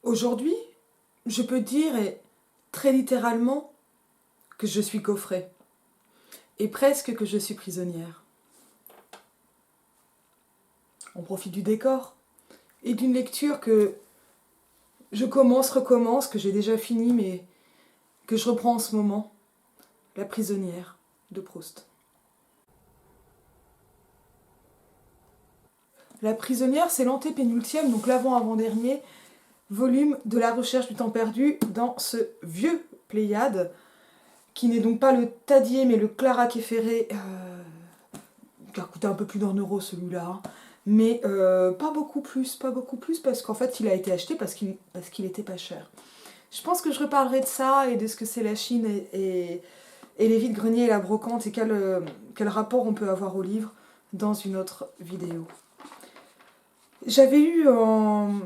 Aujourd'hui, je peux dire, et très littéralement, que je suis coffrée, et presque que je suis prisonnière. On profite du décor, et d'une lecture que je recommence, que j'ai déjà fini, mais que je reprends en ce moment, La prisonnière de Proust. La prisonnière, c'est l'antépénultième, donc l'avant-avant-dernier, volume de La recherche du temps perdu dans ce vieux Pléiade, qui n'est donc pas le Tadier, mais le Clara Quefferé, qui a coûté un peu plus d'1 € celui-là, hein. Mais pas beaucoup plus, parce qu'en fait il a été acheté parce qu'il était pas cher. Je pense que je reparlerai de ça et de ce que c'est la Chine et les vides-greniers et la brocante et quel rapport on peut avoir au livre dans une autre vidéo. J'avais eu en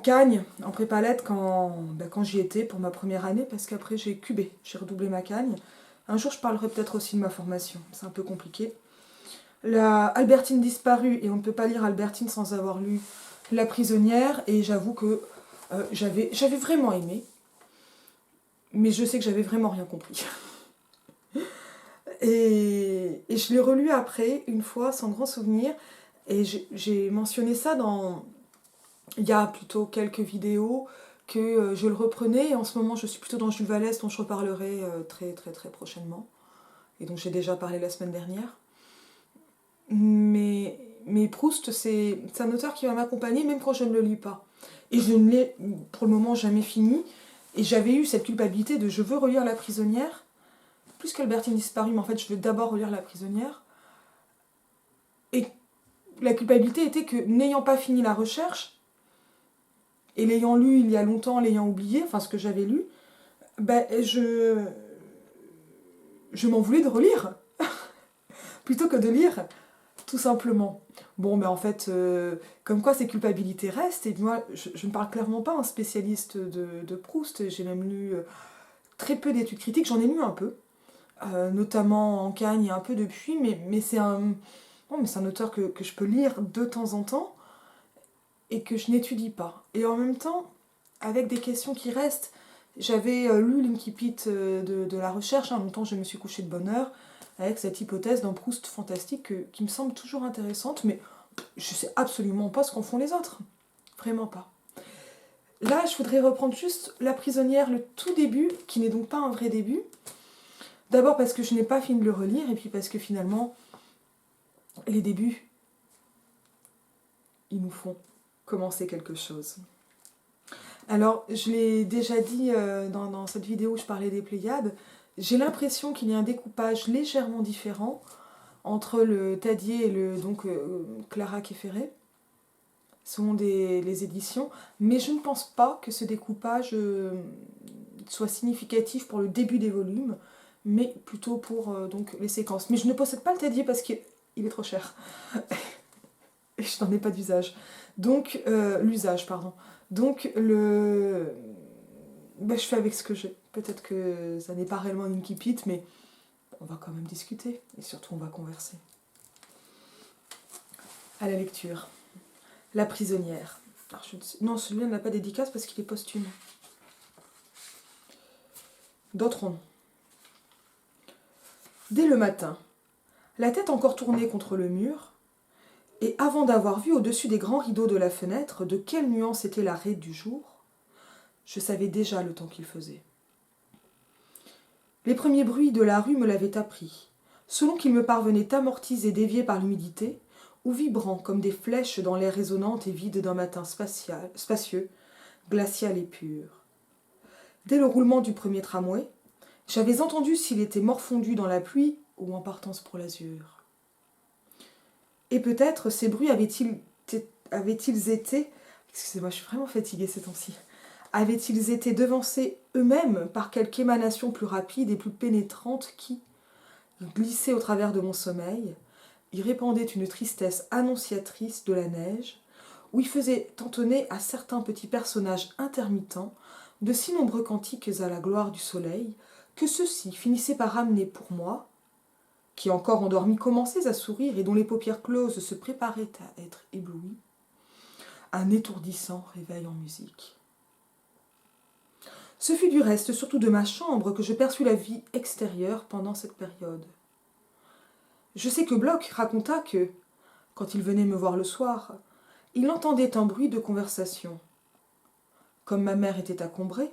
Cagne, en prépa-lettres, quand j'y étais pour ma première année, parce qu'après j'ai cubé, j'ai redoublé ma Cagne. Un jour je parlerai peut-être aussi de ma formation, c'est un peu compliqué. La Albertine disparue, et on ne peut pas lire Albertine sans avoir lu La prisonnière, et j'avoue que j'avais vraiment aimé, mais je sais que j'avais vraiment rien compris. Et je l'ai relu après, une fois, sans grand souvenir, et j'ai mentionné ça il y a plutôt quelques vidéos, que je le reprenais, et en ce moment je suis plutôt dans Jules Vallès, dont je reparlerai très très très prochainement, et dont j'ai déjà parlé la semaine dernière. Mais Proust, c'est un auteur qui va m'accompagner même quand je ne le lis pas. Et je ne l'ai pour le moment jamais fini. Et j'avais eu cette culpabilité de je veux relire La prisonnière, plus qu'Albertine disparue, mais en fait je veux d'abord relire La prisonnière. Et la culpabilité était que n'ayant pas fini la recherche, et l'ayant lu il y a longtemps, l'ayant oublié, enfin ce que j'avais lu, ben je m'en voulais de relire, plutôt que de lire. Tout simplement. Bon, mais en fait, comme quoi ces culpabilités restent, et moi, je ne parle clairement pas un spécialiste de Proust, j'ai même lu très peu d'études critiques, j'en ai lu un peu, notamment en Cagne et un peu depuis, mais c'est un auteur que je peux lire de temps en temps, et que je n'étudie pas. Et en même temps, avec des questions qui restent, j'avais lu l'Incipit de la recherche, en même temps je me suis couchée de bonne heure, avec cette hypothèse d'un Proust fantastique qui me semble toujours intéressante, mais je sais absolument pas ce qu'en font les autres. Vraiment pas. Là, je voudrais reprendre juste La prisonnière, le tout début, qui n'est donc pas un vrai début. D'abord parce que je n'ai pas fini de le relire, et puis parce que finalement, les débuts, ils nous font commencer quelque chose. Alors, je l'ai déjà dit dans cette vidéo où je parlais des Pléiades, j'ai l'impression qu'il y a un découpage légèrement différent entre le Tadier et le Clara Quefferé, selon les éditions, mais je ne pense pas que ce découpage soit significatif pour le début des volumes, mais plutôt pour les séquences. Mais je ne possède pas le Tadier parce qu'il est trop cher. Et je n'en ai pas d'usage. Donc, l'usage, pardon. Donc, je fais avec ce que j'ai. Peut-être que ça n'est pas réellement une incipit, mais on va quand même discuter. Et surtout, on va converser. À la lecture. La prisonnière. Alors, non, celui-là n'a pas dédicace parce qu'il est posthume. D'autres ont. Dès le matin, la tête encore tournée contre le mur, et avant d'avoir vu au-dessus des grands rideaux de la fenêtre de quelle nuance était la raie du jour, je savais déjà le temps qu'il faisait. Les premiers bruits de la rue me l'avaient appris, selon qu'ils me parvenaient amortis et déviés par l'humidité, ou vibrants comme des flèches dans l'air résonnant et vide d'un matin spacieux, glacial et pur. Dès le roulement du premier tramway, j'avais entendu s'il était morfondu dans la pluie ou en partance pour l'azur. Et peut-être ces bruits avaient-ils été... Excusez-moi, je suis vraiment fatiguée ces temps-ci. Avaient-ils été devancés eux-mêmes par quelque émanation plus rapide et plus pénétrante qui, glissée au travers de mon sommeil, y répandait une tristesse annonciatrice de la neige, où il faisait entonner à certains petits personnages intermittents de si nombreux cantiques à la gloire du soleil, que ceux-ci finissaient par amener pour moi, qui encore endormi commençais à sourire et dont les paupières closes se préparaient à être éblouies, un étourdissant réveil en musique. Ce fut du reste surtout de ma chambre que je perçus la vie extérieure pendant cette période. Je sais que Bloch raconta que, quand il venait me voir le soir, il entendait un bruit de conversation. Comme ma mère était à Combray,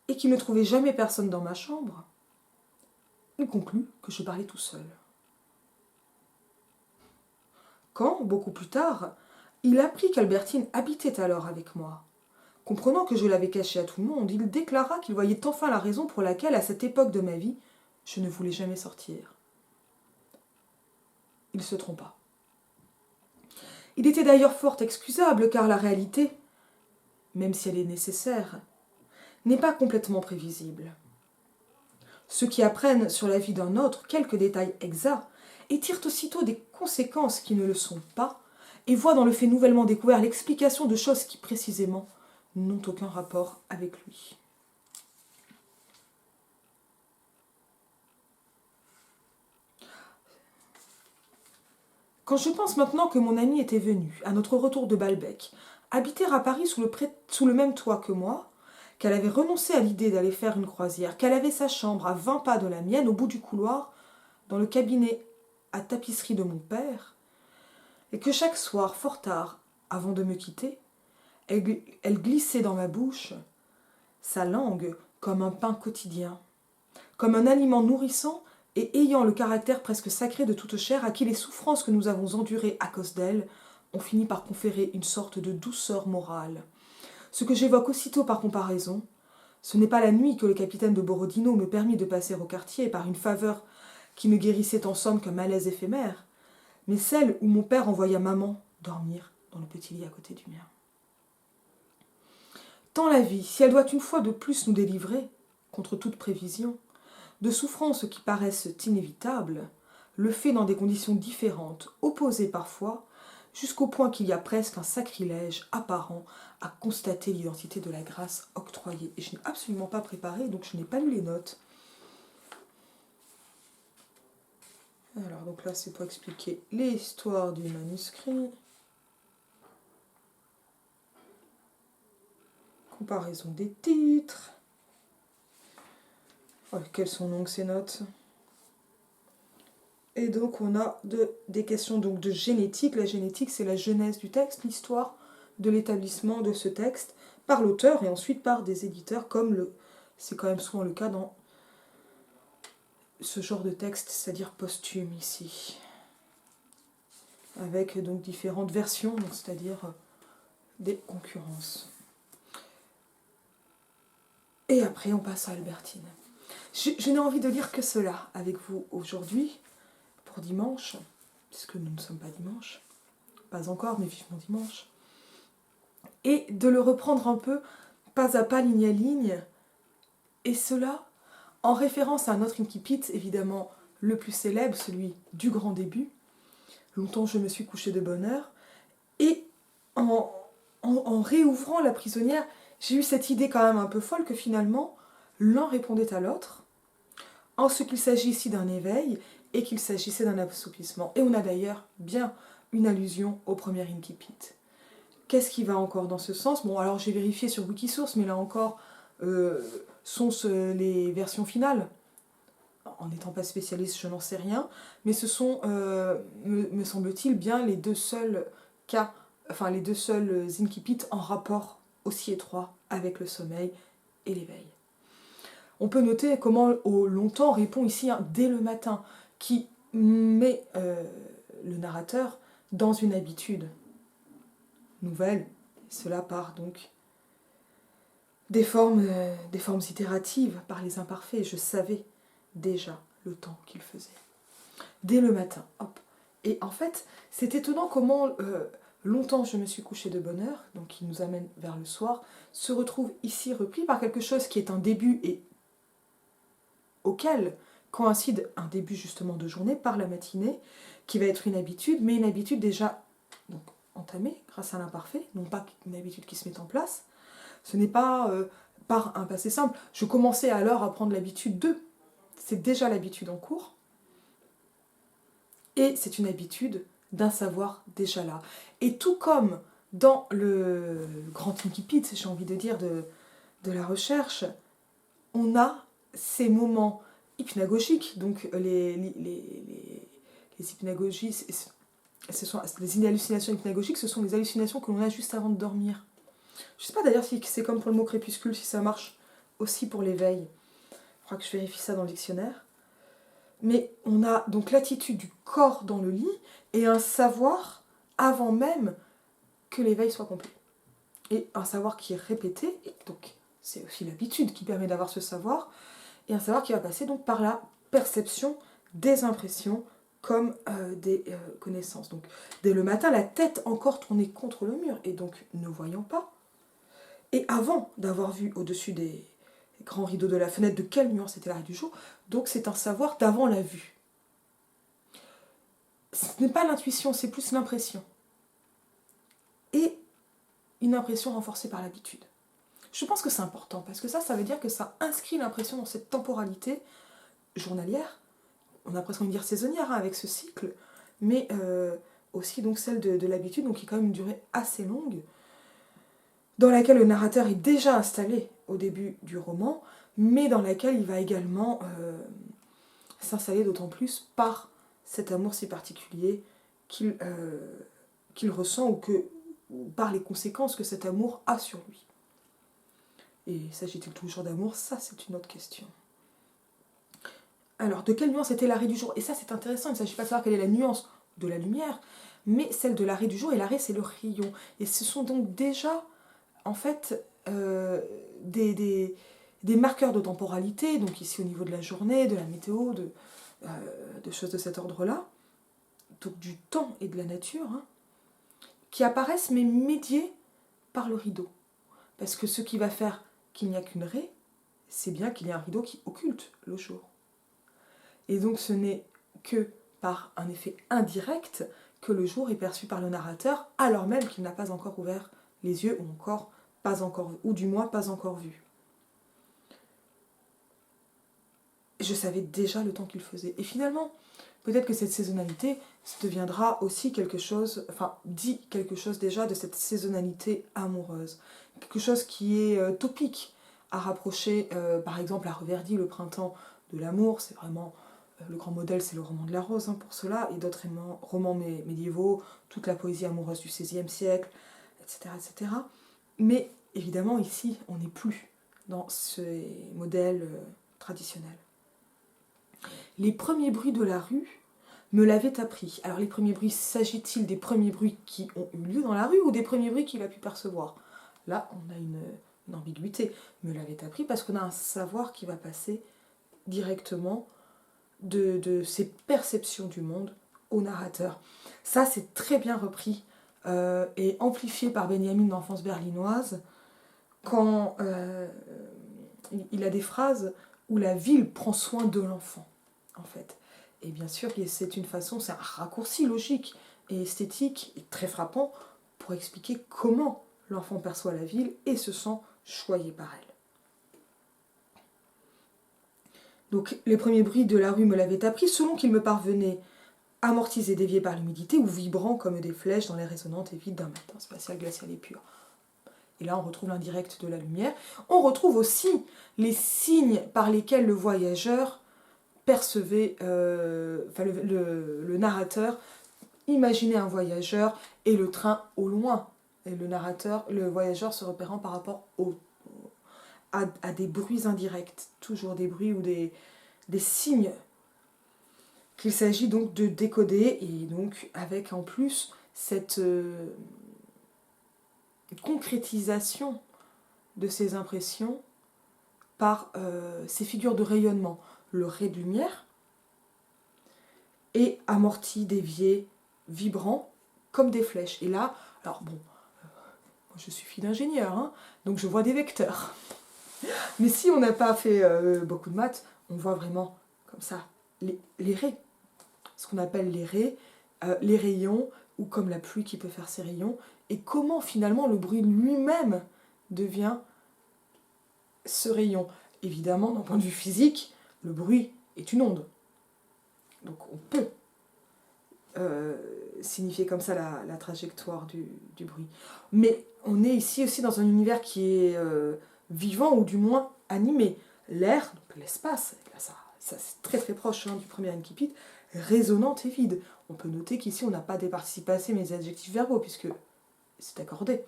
et qu'il ne trouvait jamais personne dans ma chambre, il conclut que je parlais tout seul. Quand, beaucoup plus tard, il apprit qu'Albertine habitait alors avec moi, comprenant que je l'avais cachée à tout le monde, il déclara qu'il voyait enfin la raison pour laquelle, à cette époque de ma vie, je ne voulais jamais sortir. Il se trompa. Il était d'ailleurs fort excusable, car la réalité, même si elle est nécessaire, n'est pas complètement prévisible. Ceux qui apprennent sur la vie d'un autre quelques détails exacts et tirent aussitôt des conséquences qui ne le sont pas, et voient dans le fait nouvellement découvert l'explication de choses qui, précisément, n'ont aucun rapport avec lui. Quand je pense maintenant que mon ami était venu, à notre retour de Balbec, habiter à Paris sous le même toit que moi, qu'elle avait renoncé à l'idée d'aller faire une croisière, qu'elle avait sa chambre à 20 pas de la mienne, au bout du couloir, dans le cabinet à tapisserie de mon père, et que chaque soir, fort tard, avant de me quitter, elle glissait dans ma bouche sa langue comme un pain quotidien, comme un aliment nourrissant et ayant le caractère presque sacré de toute chair à qui les souffrances que nous avons endurées à cause d'elle ont fini par conférer une sorte de douceur morale. Ce que j'évoque aussitôt par comparaison, ce n'est pas la nuit que le capitaine de Borodino me permit de passer au quartier par une faveur qui ne guérissait en somme qu'un malaise éphémère, mais celle où mon père envoya maman dormir dans le petit lit à côté du mien. Tant la vie, si elle doit une fois de plus nous délivrer, contre toute prévision, de souffrances qui paraissent inévitables, le fait dans des conditions différentes, opposées parfois, jusqu'au point qu'il y a presque un sacrilège apparent à constater l'identité de la grâce octroyée. Et je n'ai absolument pas préparé, donc je n'ai pas lu les notes. Alors, donc là, c'est pour expliquer l'histoire du manuscrit. Comparaison des titres. Oh, quelles sont donc ces notes? Et donc, on a des questions donc de génétique. La génétique, c'est la genèse du texte, l'histoire de l'établissement de ce texte par l'auteur et ensuite par des éditeurs, comme c'est quand même souvent le cas dans ce genre de texte, c'est-à-dire posthume ici, avec donc différentes versions, c'est-à-dire des concurrences. Et après, on passe à Albertine. Je n'ai envie de lire que cela avec vous aujourd'hui, pour dimanche, puisque nous ne sommes pas dimanche, pas encore, mais vivement dimanche, et de le reprendre un peu, pas à pas, ligne à ligne, et cela en référence à un autre incipit, évidemment le plus célèbre, celui du grand début, longtemps je me suis couchée de bonne heure, et en réouvrant La prisonnière, j'ai eu cette idée quand même un peu folle que finalement, l'un répondait à l'autre, en ce qu'il s'agit ici d'un éveil, et qu'il s'agissait d'un assoupissement. Et on a d'ailleurs bien une allusion au premier incipit. Qu'est-ce qui va encore dans ce sens? Bon, alors j'ai vérifié sur Wikisource, mais là encore, sont-ce les versions finales? En n'étant pas spécialiste, je n'en sais rien, mais ce sont, me semble-t-il, bien les deux seuls cas, enfin les deux seuls incipits en rapport aussi étroit avec le sommeil et l'éveil. On peut noter comment au longtemps répond ici un dès le matin, qui met le narrateur dans une habitude nouvelle. Cela part donc des formes itératives par les imparfaits. Je savais déjà le temps qu'il faisait. Dès le matin, hop. Et en fait, c'est étonnant comment longtemps je me suis couchée de bonne heure, donc qui nous amène vers le soir, se retrouve ici repris par quelque chose qui est un début et auquel coïncide un début justement de journée par la matinée, qui va être une habitude, mais une habitude déjà donc, entamée grâce à l'imparfait, non pas une habitude qui se met en place. Ce n'est pas par un passé simple. Je commençais alors à prendre l'habitude de. C'est déjà l'habitude en cours. Et c'est une habitude d'un savoir déjà là. Et tout comme dans le grand incipit, j'ai envie de dire, de la recherche, on a ces moments hypnagogiques. Donc les hypnagogies, ce sont les hallucinations hypnagogiques, ce sont les hallucinations que l'on a juste avant de dormir. Je ne sais pas d'ailleurs si c'est comme pour le mot crépuscule, si ça marche aussi pour l'éveil. Il faudra que je vérifie ça dans le dictionnaire. Mais on a donc l'attitude du corps dans le lit et un savoir avant même que l'éveil soit complet. Et un savoir qui est répété, et donc c'est aussi l'habitude qui permet d'avoir ce savoir, et un savoir qui va passer donc par la perception des impressions comme des connaissances. Donc dès le matin, la tête encore tournée contre le mur, et donc ne voyant pas. Et avant d'avoir vu au-dessus des grands rideaux de la fenêtre de quelle nuance était la raie du jour, donc c'est un savoir d'avant la vue. Ce n'est pas l'intuition, c'est plus l'impression. Et une impression renforcée par l'habitude. Je pense que c'est important, parce que ça veut dire que ça inscrit l'impression dans cette temporalité journalière, on a presque envie de dire saisonnière avec ce cycle, mais aussi donc celle de l'habitude, donc qui est quand même une durée assez longue, dans laquelle le narrateur est déjà installé au début du roman, mais dans laquelle il va également s'installer d'autant plus par cet amour si particulier qu'il ressent ou par les conséquences que cet amour a sur lui. Et s'agit-il toujours d'amour? Ça, c'est une autre question. Alors, de quelle nuance était la raie du jour? Et ça, c'est intéressant, il ne s'agit pas de savoir quelle est la nuance de la lumière, mais celle de la raie du jour, et la raie, c'est le rayon. Et ce sont donc déjà, en fait, des marqueurs de temporalité, donc ici au niveau de la journée, de la météo, de choses de cet ordre-là, donc du temps et de la nature, hein, qui apparaissent mais médiés par le rideau. Parce que ce qui va faire qu'il n'y a qu'une raie, c'est bien qu'il y a un rideau qui occulte le jour. Et donc ce n'est que par un effet indirect que le jour est perçu par le narrateur, alors même qu'il n'a pas encore ouvert les yeux, ou du moins pas encore vu. Je savais déjà le temps qu'il faisait. Et finalement, peut-être que cette saisonnalité deviendra aussi dit quelque chose déjà de cette saisonnalité amoureuse. Quelque chose qui est topique à rapprocher, par exemple, à Reverdy, le printemps de l'amour, c'est vraiment, le grand modèle, c'est le roman de la rose pour cela, et d'autres romans médiévaux, toute la poésie amoureuse du XVIe siècle, etc., etc. Mais évidemment, ici, on n'est plus dans ces modèles traditionnels. Les premiers bruits de la rue me l'avaient appris. Alors les premiers bruits, s'agit-il des premiers bruits qui ont eu lieu dans la rue ou des premiers bruits qu'il a pu percevoir? Là, on a une ambiguïté. Me l'avait appris parce qu'on a un savoir qui va passer directement de ses perceptions du monde au narrateur. Ça, c'est très bien repris et amplifié par Benjamin d'Enfance berlinoise quand il a des phrases où la ville prend soin de l'enfant, en fait. Et bien sûr, c'est un raccourci logique et esthétique et très frappant pour expliquer comment l'enfant perçoit la ville et se sent choyé par elle. Donc, les premiers bruits de la rue me l'avaient appris, selon qu'ils me parvenaient amortisés, déviés par l'humidité ou vibrants comme des flèches dans les résonnantes et vides d'un matin spatial, glacial et pur. Et là, on retrouve l'indirect de la lumière. On retrouve aussi les signes par lesquels le voyageur percevait, le narrateur imaginait un voyageur et le train au loin. Et le voyageur se repérant par rapport à des bruits indirects, toujours des bruits ou des signes qu'il s'agit donc de décoder, et donc avec en plus cette concrétisation de ces impressions par ces figures de rayonnement. Le ray de lumière est amorti, dévié, vibrant, comme des flèches. Et là, alors bon, je suis fille d'ingénieur, hein, donc je vois des vecteurs. Mais si on n'a pas fait beaucoup de maths, on voit vraiment comme ça les rays. Ce qu'on appelle les rayons, ou comme la pluie qui peut faire ses rayons, et comment finalement le bruit lui-même devient ce rayon. Évidemment, d'un point de vue physique, le bruit est une onde. Donc on peut signifier comme ça la trajectoire du bruit. Mais on est ici aussi dans un univers qui est vivant, ou du moins animé. l'air, donc l'espace, là, ça c'est très très proche du premier incipit, résonante et vide. On peut noter qu'ici on n'a pas des participes passés mais des adjectifs verbaux puisque c'est accordé.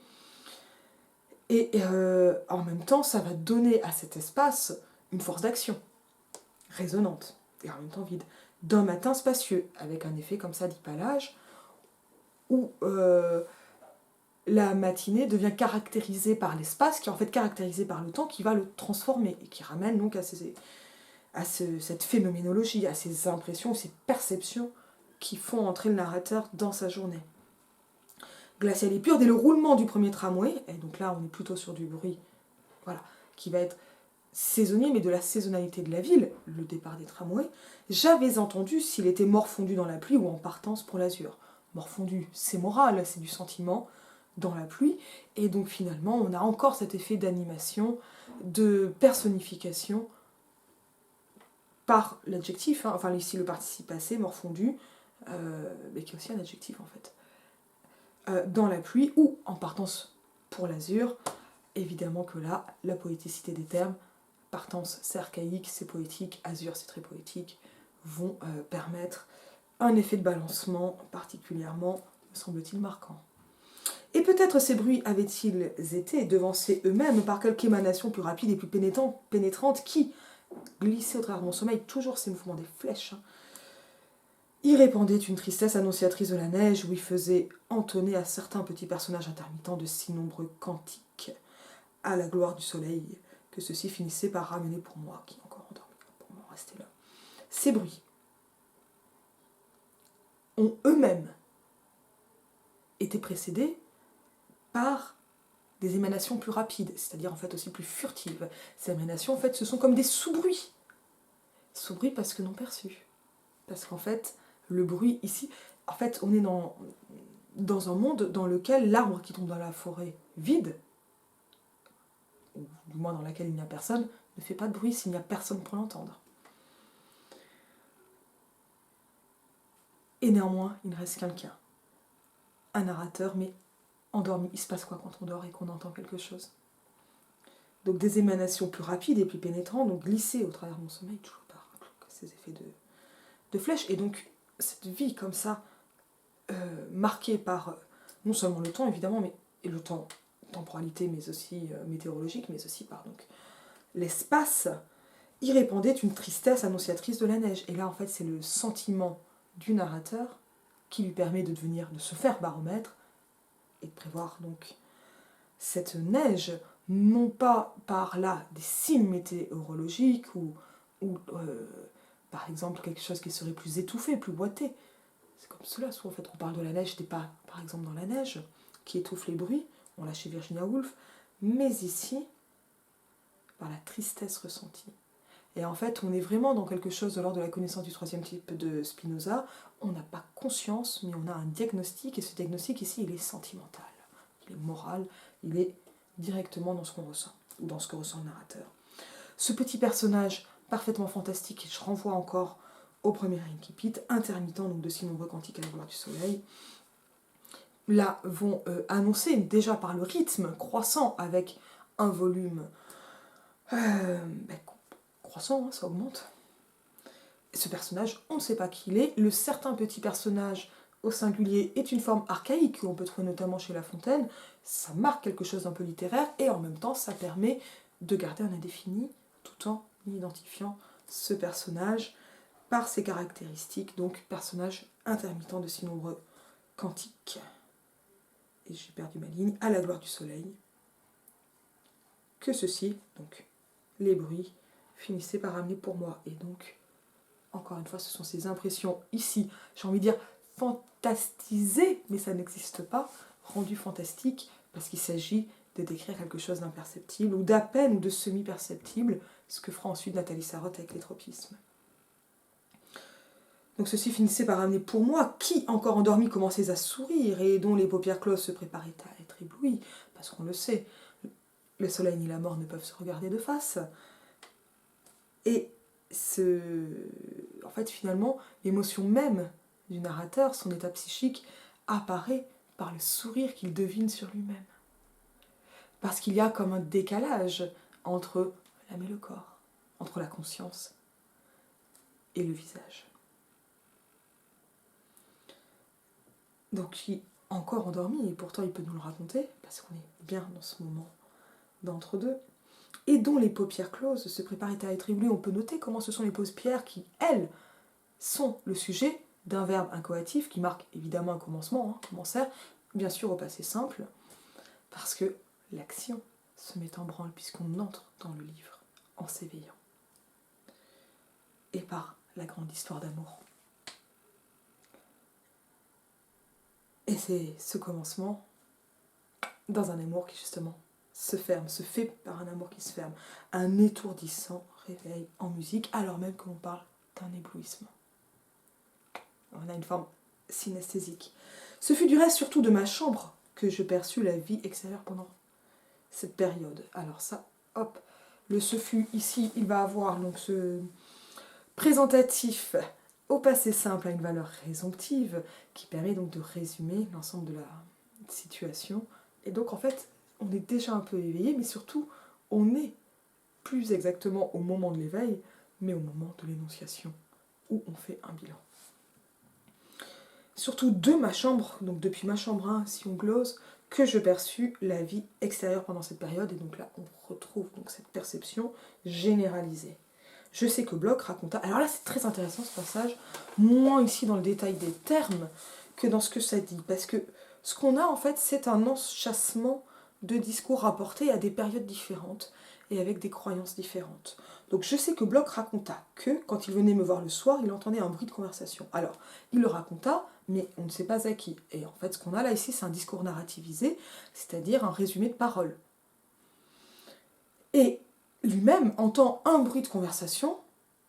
Et en même temps, ça va donner à cet espace une force d'action, résonante et en même temps vide. D'un matin spacieux, avec un effet comme ça d'hypalage, où la matinée devient caractérisée par l'espace, qui est en fait caractérisé par le temps, qui va le transformer, et qui ramène donc à cette phénoménologie, à ces impressions, ces perceptions qui font entrer le narrateur dans sa journée. Glacial et pur, dès le roulement du premier tramway, et donc là on est plutôt sur du bruit, voilà, qui va être saisonnier, mais de la saisonnalité de la ville, le départ des tramways, j'avais entendu s'il était morfondu dans la pluie ou en partance pour l'azur. Morfondu, c'est moral, c'est du sentiment dans la pluie, et donc finalement on a encore cet effet d'animation, de personnification par l'adjectif, enfin ici le participe passé, morfondu, mais qui est aussi un adjectif en fait. Dans la pluie ou en partance pour l'azur, évidemment que là, la poéticité des termes, partance c'est archaïque, c'est poétique, azur c'est très poétique, vont permettre un effet de balancement particulièrement, me semble-t-il, marquant. Et peut-être ces bruits avaient-ils été devancés eux-mêmes par quelque émanation plus rapide et plus pénétrante qui, glissée au travers de mon sommeil, toujours ces mouvements des flèches, y répandait une tristesse annonciatrice de la neige, où il faisait entonner à certains petits personnages intermittents de si nombreux cantiques à la gloire du soleil, que ceux-ci finissaient par ramener pour moi, qui encore endormi, pour m'en rester là. Ces bruits ont eux-mêmes été précédés par des émanations plus rapides, c'est-à-dire en fait aussi plus furtives. Ces émanations, en fait, ce sont comme des sous-bruits. Sous-bruits parce que non perçus. Parce qu'en fait, le bruit ici, en fait, on est dans un monde dans lequel l'arbre qui tombe dans la forêt vide, ou du moins dans laquelle il n'y a personne, ne fait pas de bruit s'il n'y a personne pour l'entendre. Et néanmoins, il ne reste quelqu'un. Un narrateur, mais endormi. Il se passe quoi quand on dort et qu'on entend quelque chose? Donc des émanations plus rapides et plus pénétrantes, donc glissées au travers de mon sommeil, toujours par ces effets de flèches. Et donc cette vie comme ça, marquée par non seulement le temps évidemment, mais et le temps, temporalité, mais aussi météorologique, mais aussi par donc l'espace, y répandait une tristesse annonciatrice de la neige. Et là, en fait, c'est le sentiment du narrateur qui lui permet de se faire baromètre et de prévoir donc cette neige, non pas par là des signes météorologiques ou par exemple quelque chose qui serait plus étouffé, plus boité. C'est comme cela, soit en fait on parle de la neige, t'es pas par exemple dans la neige qui étouffe les bruits, on l'a chez Virginia Woolf, mais ici par la tristesse ressentie. Et en fait, on est vraiment dans quelque chose de l'ordre de la connaissance du troisième type de Spinoza. On n'a pas conscience, mais on a un diagnostic, et ce diagnostic ici, il est sentimental, il est moral, il est directement dans ce qu'on ressent, ou dans ce que ressent le narrateur. Ce petit personnage parfaitement fantastique, et je renvoie encore au premier incipit, intermittent donc de si nombreux cantiques à la gloire du soleil, là vont annoncer, déjà par le rythme croissant avec un volume croissant, ça augmente. Ce personnage, on ne sait pas qui il est. Le certain petit personnage au singulier est une forme archaïque que l'on peut trouver notamment chez La Fontaine. Ça marque quelque chose d'un peu littéraire et en même temps ça permet de garder un indéfini tout en identifiant ce personnage par ses caractéristiques, donc personnage intermittent de si nombreux cantiques. Et j'ai perdu ma ligne, à la gloire du soleil. Que ceci, donc les bruits, finissaient par amener pour moi. Et donc, encore une fois, ce sont ces impressions ici, j'ai envie de dire fantastisées, mais ça n'existe pas, rendues fantastiques, parce qu'il s'agit de décrire quelque chose d'imperceptible, ou d'à peine, ou de semi-perceptible, ce que fera ensuite Nathalie Sarraute avec les tropismes. Donc ceci finissait par amener pour moi, qui, encore endormi, commençait à sourire, et dont les paupières closes se préparaient à être éblouies, parce qu'on le sait, le soleil ni la mort ne peuvent se regarder de face. Et en fait, finalement, l'émotion même du narrateur, son état psychique, apparaît par le sourire qu'il devine sur lui-même. Parce qu'il y a comme un décalage entre l'âme et le corps, entre la conscience et le visage. Donc il est encore endormi, et pourtant il peut nous le raconter, parce qu'on est bien dans ce moment d'entre-deux, et dont les paupières closes se préparent à être éblouies. On peut noter comment ce sont les paupières qui, elles, sont le sujet d'un verbe incoatif qui marque évidemment un commencement, commencer, bien sûr au passé simple, parce que l'action se met en branle puisqu'on entre dans le livre en s'éveillant. Et par la grande histoire d'amour. Et c'est ce commencement dans un amour qui justement se ferme, se fait par un amour qui se ferme. Un étourdissant réveil en musique, alors même que l'on parle d'un éblouissement. On a une forme synesthésique. Ce fut du reste surtout de ma chambre que je perçus la vie extérieure pendant cette période. Alors ça, hop, le ce fut ici, il va avoir donc ce présentatif au passé simple à une valeur résomptive qui permet donc de résumer l'ensemble de la situation. Et donc en fait, on est déjà un peu éveillé, mais surtout, on est plus exactement au moment de l'éveil, mais au moment de l'énonciation, où on fait un bilan. Surtout de ma chambre, donc depuis ma chambre 1, si on glose, que je perçus la vie extérieure pendant cette période, et donc là, on retrouve donc cette perception généralisée. Je sais que Bloch raconta... Alors là, c'est très intéressant ce passage, moins ici dans le détail des termes que dans ce que ça dit, parce que ce qu'on a en fait, c'est un enchâssement de discours rapportés à des périodes différentes et avec des croyances différentes. Donc je sais que Bloch raconta que, quand il venait me voir le soir, il entendait un bruit de conversation. Alors, il le raconta, mais on ne sait pas à qui. Et en fait, ce qu'on a là ici, c'est un discours narrativisé, c'est-à-dire un résumé de paroles. Et lui-même entend un bruit de conversation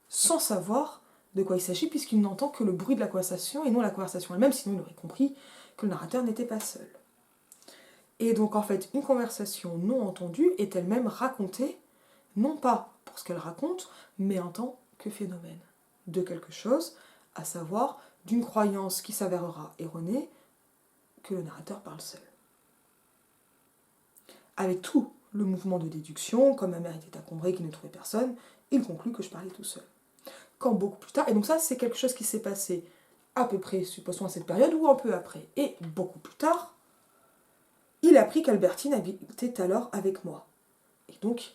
sans savoir de quoi il s'agit, puisqu'il n'entend que le bruit de la conversation et non la conversation elle-même, sinon il aurait compris que le narrateur n'était pas seul. Et donc en fait, une conversation non entendue est elle-même racontée, non pas pour ce qu'elle raconte, mais en tant que phénomène de quelque chose, à savoir d'une croyance qui s'avérera erronée, que le narrateur parle seul. Avec tout le mouvement de déduction, comme ma mère était encombrée et qu'il ne trouvait personne, il conclut que je parlais tout seul. Quand beaucoup plus tard, et donc ça c'est quelque chose qui s'est passé à peu près, supposons à cette période, ou un peu après, et beaucoup plus tard, il apprit qu'Albertine habitait alors avec moi. Et donc,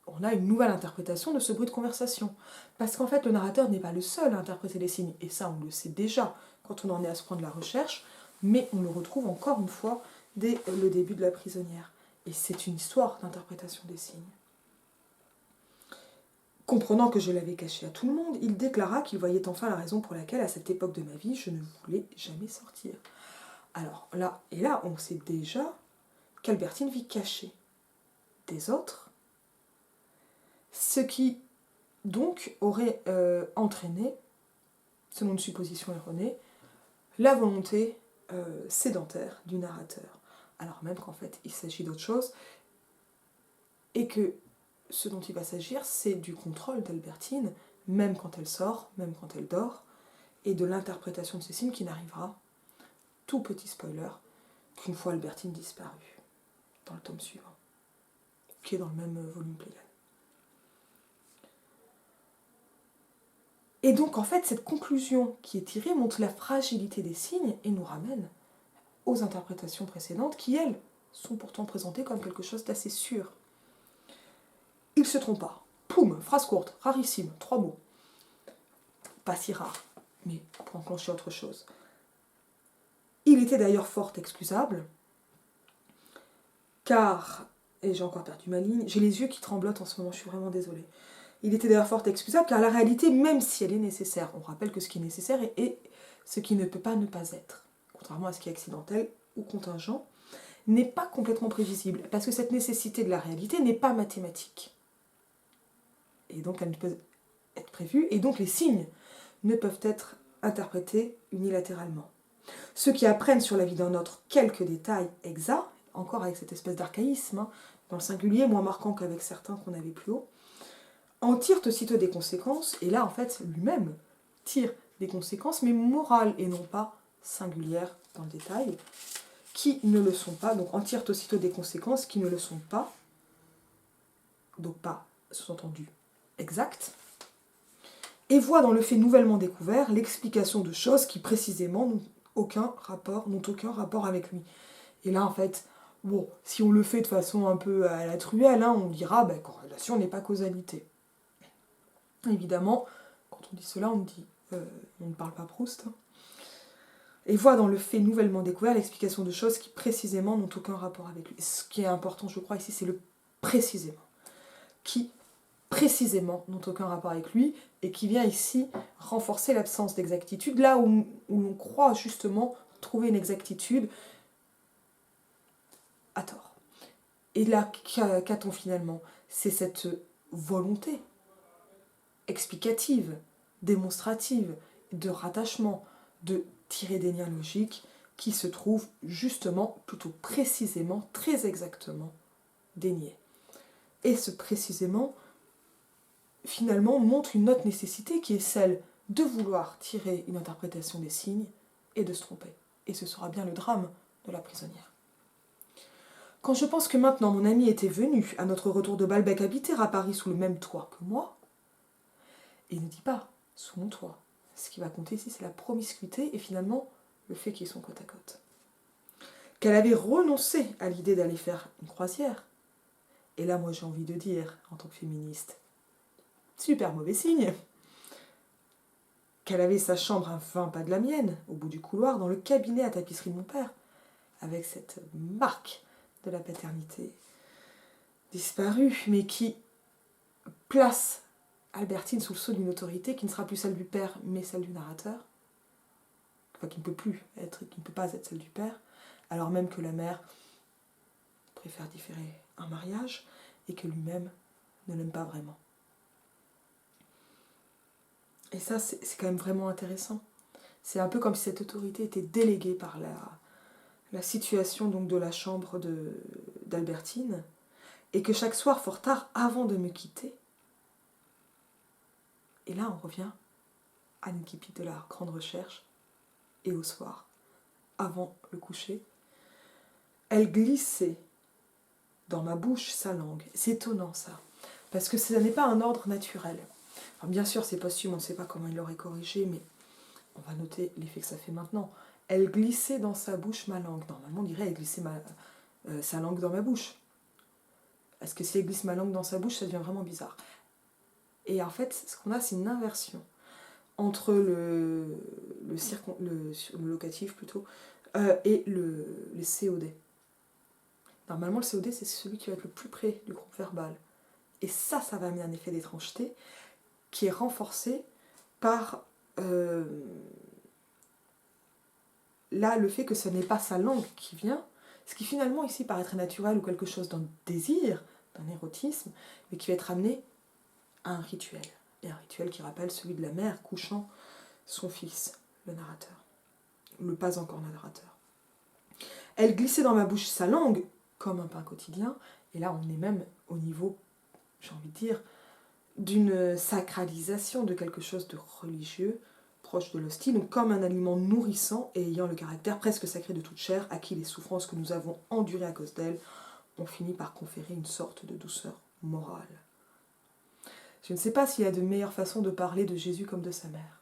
on a une nouvelle interprétation de ce bruit de conversation. Parce qu'en fait, le narrateur n'est pas le seul à interpréter les signes, et ça on le sait déjà quand on en est à ce point de la recherche, mais on le retrouve encore une fois dès le début de La prisonnière. Et c'est une histoire d'interprétation des signes. Comprenant que je l'avais caché à tout le monde, il déclara qu'il voyait enfin la raison pour laquelle, à cette époque de ma vie, je ne voulais jamais sortir. Alors là, et là, on sait déjà qu'Albertine vit cachée des autres, ce qui donc aurait entraîné, selon une supposition erronée, la volonté sédentaire du narrateur, alors même qu'en fait il s'agit d'autre chose, et que ce dont il va s'agir, c'est du contrôle d'Albertine, même quand elle sort, même quand elle dort, et de l'interprétation de ces signes qui n'arrivera, tout petit spoiler, qu'une fois Albertine disparue, dans le tome suivant, qui est dans le même volume Pléiade. Et donc en fait, cette conclusion qui est tirée montre la fragilité des signes et nous ramène aux interprétations précédentes qui, elles, sont pourtant présentées comme quelque chose d'assez sûr. Il se trompa. Poum, phrase courte, rarissime, 3 mots. Pas si rare, mais pour enclencher autre chose. Il était d'ailleurs fort excusable, car, et j'ai encore perdu ma ligne, j'ai les yeux qui tremblotent en ce moment, je suis vraiment désolée. Il était d'ailleurs fort excusable, car la réalité, même si elle est nécessaire, on rappelle que ce qui est nécessaire est ce qui ne peut pas ne pas être, contrairement à ce qui est accidentel ou contingent, n'est pas complètement prévisible, parce que cette nécessité de la réalité n'est pas mathématique. Et donc elle ne peut être prévue, et donc les signes ne peuvent être interprétés unilatéralement. Ceux qui apprennent sur la vie d'un autre quelques détails exacts, encore avec cette espèce d'archaïsme, dans le singulier, moins marquant qu'avec certains qu'on avait plus haut, en tirent aussitôt des conséquences, et là en fait lui-même tire des conséquences, mais morales et non pas singulières dans le détail, qui ne le sont pas, donc en tirent aussitôt des conséquences qui ne le sont pas, donc pas sous-entendu exact, et voit dans le fait nouvellement découvert l'explication de choses qui précisément n'ont aucun rapport avec lui. Et là, en fait, bon, si on le fait de façon un peu à la truelle, hein, on dira corrélation n'est pas causalité. Évidemment, quand on dit cela, on ne parle pas Proust. Hein. Et voit dans le fait nouvellement découvert l'explication de choses qui précisément n'ont aucun rapport avec lui. Ce qui est important, je crois, ici, c'est le précisément. Qui précisément n'ont aucun rapport avec lui et qui vient ici renforcer l'absence d'exactitude, là où l'on croit justement trouver une exactitude à tort. Et là, qu'a-t-on finalement? C'est cette volonté explicative, démonstrative, de rattachement, de tirer des liens logiques qui se trouvent justement, plutôt précisément, très exactement déniés. Et ce précisément, finalement, montre une autre nécessité qui est celle de vouloir tirer une interprétation des signes et de se tromper. Et ce sera bien le drame de la prisonnière. Quand je pense que maintenant mon ami était venu, à notre retour de Balbec, habiter à Paris sous le même toit que moi, et il ne dit pas sous mon toit. Ce qui va compter ici, c'est la promiscuité et finalement le fait qu'ils sont côte à côte. Qu'elle avait renoncé à l'idée d'aller faire une croisière. Et là, moi, j'ai envie de dire, en tant que féministe, super mauvais signe. Qu'elle avait sa chambre à 20 pas de la mienne, au bout du couloir, dans le cabinet à tapisserie de mon père, avec cette marque de la paternité disparue, mais qui place Albertine sous le sceau d'une autorité qui ne sera plus celle du père, mais celle du narrateur, enfin qui ne peut pas être celle du père, alors même que la mère préfère différer un mariage et que lui-même ne l'aime pas vraiment. Et ça, c'est quand même vraiment intéressant. C'est un peu comme si cette autorité était déléguée par la situation donc de la chambre d'Albertine, et que chaque soir, fort tard, avant de me quitter, et là on revient à l'incipit de la grande recherche, et au soir, avant le coucher, elle glissait dans ma bouche sa langue. C'est étonnant ça, parce que ce n'est pas un ordre naturel. Alors, bien sûr, c'est posthume, on ne sait pas comment il l'aurait corrigé, mais on va noter l'effet que ça fait maintenant. Elle glissait dans sa bouche ma langue. Normalement, on dirait elle glissait sa langue dans ma bouche. Parce que si elle glisse ma langue dans sa bouche, ça devient vraiment bizarre. Et en fait, ce qu'on a, c'est une inversion entre le locatif plutôt et les COD. Normalement, le COD, c'est celui qui va être le plus près du groupe verbal. Et ça va amener un effet d'étrangeté qui est renforcé par là le fait que ce n'est pas sa langue qui vient, ce qui finalement ici paraît très naturel ou quelque chose d'un désir, d'un érotisme, mais qui va être amené à un rituel. Et un rituel qui rappelle celui de la mère couchant son fils, le narrateur. Le pas encore narrateur. Elle glissait dans ma bouche sa langue, comme un pain quotidien, et là on est même au niveau, j'ai envie de dire, d'une sacralisation de quelque chose de religieux, proche de l'hostie, donc comme un aliment nourrissant et ayant le caractère presque sacré de toute chair, à qui les souffrances que nous avons endurées à cause d'elle ont fini par conférer une sorte de douceur morale. Je ne sais pas s'il y a de meilleures façons de parler de Jésus comme de sa mère.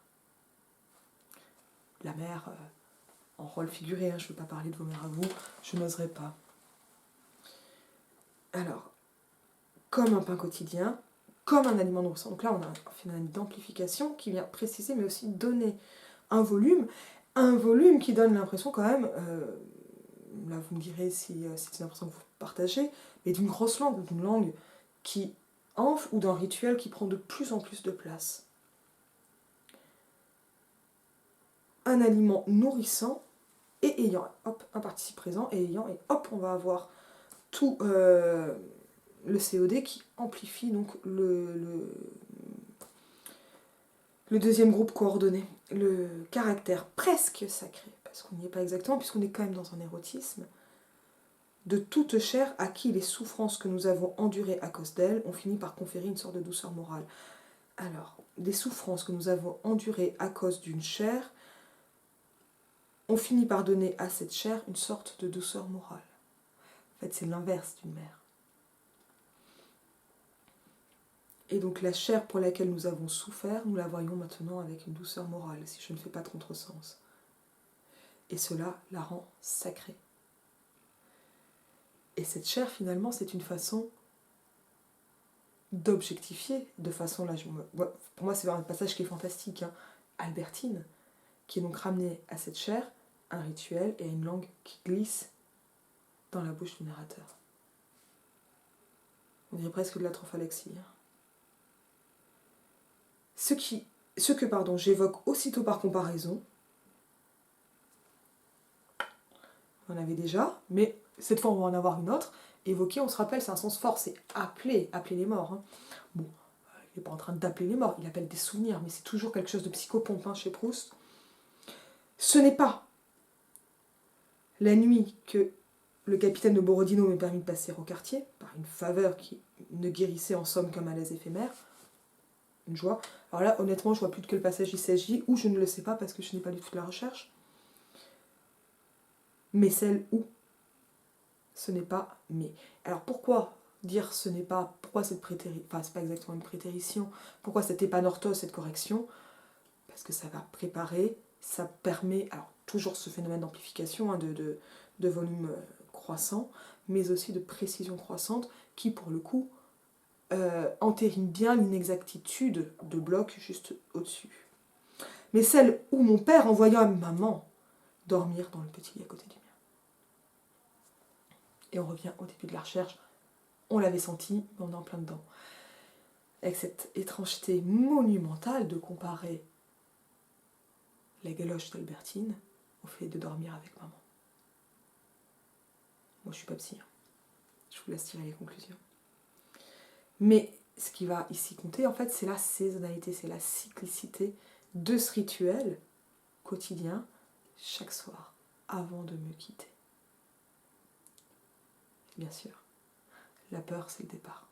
La mère, en rôle figuré, je ne veux pas parler de vos mères à vous, je n'oserais pas. Alors, comme un pain quotidien, comme un aliment nourrissant. Donc là, on a un phénomène d'amplification qui vient préciser, mais aussi donner un volume qui donne l'impression quand même, là vous me direz si c'est une impression que vous partagez, mais d'une grosse langue, d'une langue qui enfle ou d'un rituel qui prend de plus en plus de place. Un aliment nourrissant et ayant, hop, un participe présent, et ayant, et hop, on va avoir tout le COD qui amplifie donc le deuxième groupe coordonné, le caractère presque sacré, parce qu'on n'y est pas exactement, puisqu'on est quand même dans un érotisme, de toute chair à qui les souffrances que nous avons endurées à cause d'elle ont fini par conférer une sorte de douceur morale. Alors, des souffrances que nous avons endurées à cause d'une chair ont fini par donner à cette chair une sorte de douceur morale. En fait, c'est l'inverse d'une mère. Et donc la chair pour laquelle nous avons souffert, nous la voyons maintenant avec une douceur morale, si je ne fais pas de contresens. Et cela la rend sacrée. Et cette chair, finalement, c'est une façon d'objectifier, de façon là, pour moi c'est un passage qui est fantastique, hein. Albertine, qui est donc ramenée à cette chair, un rituel et une langue qui glisse dans la bouche du narrateur. On dirait presque de la trophalaxie. Ce que j'évoque aussitôt par comparaison, on en avait déjà, mais cette fois on va en avoir une autre. Évoquer, on se rappelle, c'est un sens fort, c'est appeler les morts. Hein. Bon, il n'est pas en train d'appeler les morts, il appelle des souvenirs, mais c'est toujours quelque chose de psychopompe, hein, chez Proust. Ce n'est pas la nuit que le capitaine de Borodino me permit de passer au quartier, par une faveur qui ne guérissait en somme qu'un malaise éphémère. Une joie. Alors là, honnêtement, je vois plus de quel passage il s'agit, ou je ne le sais pas parce que je n'ai pas du tout de la recherche. Mais celle où ce n'est pas mais. Alors pourquoi dire ce n'est pas, pourquoi cette prétérition, enfin c'est pas exactement une prétérition, pourquoi cette épanorthose, cette correction? Parce que ça va préparer, ça permet, alors toujours ce phénomène d'amplification, hein, de volume croissant, mais aussi de précision croissante, qui pour le coup entérine bien l'inexactitude de bloc juste au-dessus. Mais celle où mon père, en voyant maman dormir dans le petit lit à côté du mien. Et on revient au début de la recherche, on l'avait senti, mais on est en plein dedans. Avec cette étrangeté monumentale de comparer la galoche d'Albertine au fait de dormir avec maman. Moi je suis pas psy, hein. Je vous laisse tirer les conclusions. Mais ce qui va ici compter, en fait, c'est la saisonnalité, c'est la cyclicité de ce rituel quotidien, chaque soir, avant de me quitter. Bien sûr, la peur, c'est le départ.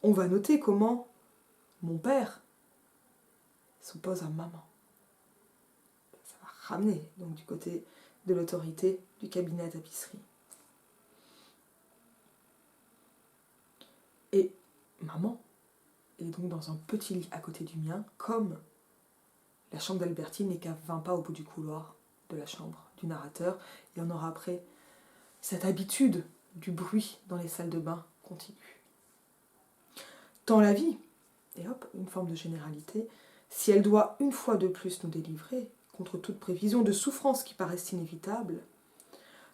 On va noter comment mon père s'oppose à maman. Ça va ramener donc du côté de l'autorité du cabinet à tapisserie. Et maman est donc dans un petit lit à côté du mien, comme la chambre d'Albertine n'est qu'à 20 pas au bout du couloir de la chambre du narrateur. Et on aura après cette habitude du bruit dans les salles de bain continue. Dans la vie, et hop, une forme de généralité, si elle doit une fois de plus nous délivrer, contre toute prévision de souffrances qui paraissent inévitables,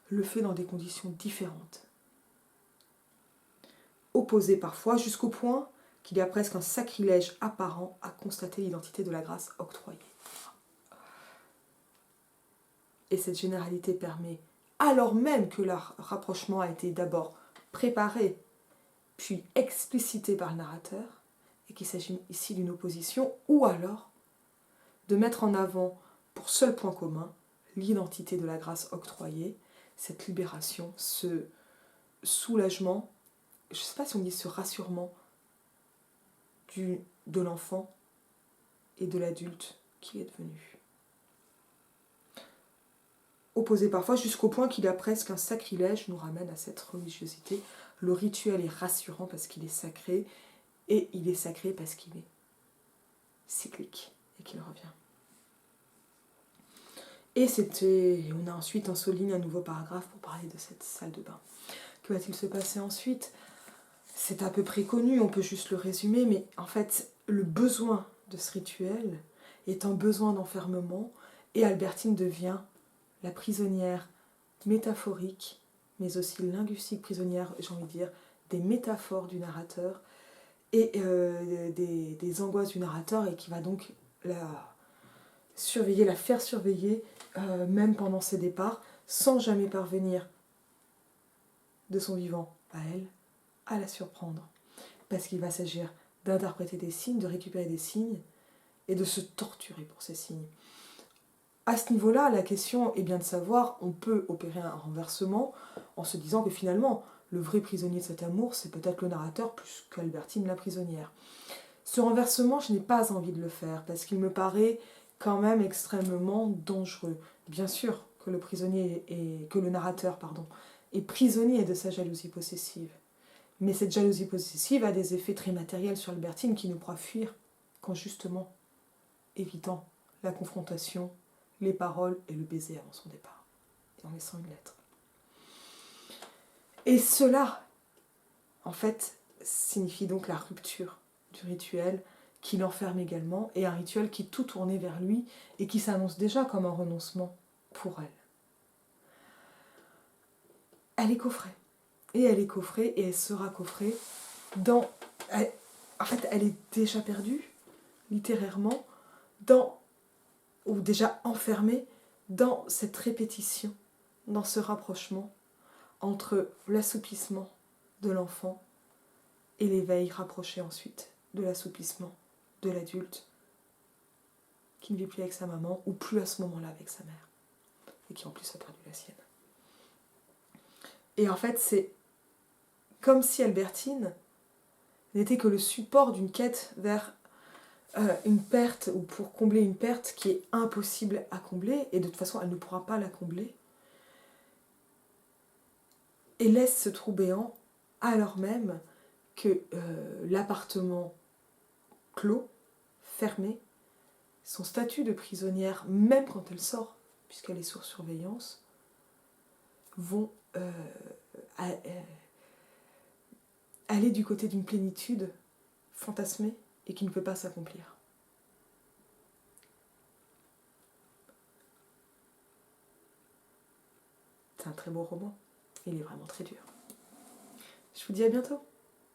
le fait dans des conditions différentes. Opposées parfois jusqu'au point qu'il y a presque un sacrilège apparent à constater l'identité de la grâce octroyée. Et cette généralité permet, alors même que le rapprochement a été d'abord préparé, puis explicité par le narrateur, et qu'il s'agit ici d'une opposition, ou alors de mettre en avant, pour seul point commun, l'identité de la grâce octroyée, cette libération, ce soulagement, je ne sais pas si on dit ce rassurement de l'enfant et de l'adulte qui est devenu. Opposé parfois jusqu'au point qu'il y a presque un sacrilège, nous ramène à cette religiosité. Le rituel est rassurant parce qu'il est sacré, et il est sacré parce qu'il est cyclique et qu'il revient. Et on a ensuite en souligne un nouveau paragraphe pour parler de cette salle de bain. Que va-t-il se passer ensuite? C'est à peu près connu, on peut juste le résumer, mais en fait, le besoin de ce rituel est un besoin d'enfermement, et Albertine devient la prisonnière métaphorique, mais aussi linguistique prisonnière, j'ai envie de dire, des métaphores du narrateur, et des angoisses du narrateur, et qui va donc la faire surveiller, même pendant ses départs, sans jamais parvenir de son vivant à elle, à la surprendre. Parce qu'il va s'agir d'interpréter des signes, de récupérer des signes, et de se torturer pour ces signes. À ce niveau-là, la question est bien de savoir, on peut opérer un renversement en se disant que finalement, le vrai prisonnier de cet amour, c'est peut-être le narrateur plus qu'Albertine la prisonnière. Ce renversement, je n'ai pas envie de le faire, parce qu'il me paraît quand même extrêmement dangereux. Bien sûr que le narrateur est prisonnier de sa jalousie possessive, Mais cette jalousie possessive a des effets très matériels sur Albertine qui nous croit fuir, qu'en justement évitant la confrontation, les paroles et le baiser avant son départ, et en laissant une lettre. Et cela, en fait, signifie donc la rupture du rituel qui l'enferme également, et un rituel qui est tout tourné vers lui et qui s'annonce déjà comme un renoncement pour elle. Elle est coffrée. Et elle est coffrée, et elle sera coffrée dans... En fait, elle est déjà perdue, littérairement, ou déjà enfermée dans cette répétition, dans ce rapprochement entre l'assoupissement de l'enfant et l'éveil rapproché ensuite de l'assouplissement de l'adulte qui ne vit plus avec sa maman, ou plus à ce moment-là avec sa mère, et qui en plus a perdu la sienne. Et en fait, c'est comme si Albertine n'était que le support d'une quête vers une perte, ou pour combler une perte qui est impossible à combler, et de toute façon elle ne pourra pas la combler, et laisse ce trou béant alors même que l'appartement clos, fermé, son statut de prisonnière, même quand elle sort, puisqu'elle est sous surveillance, vont aller du côté d'une plénitude fantasmée et qui ne peut pas s'accomplir. C'est un très beau roman. Il est vraiment très dur. Je vous dis à bientôt.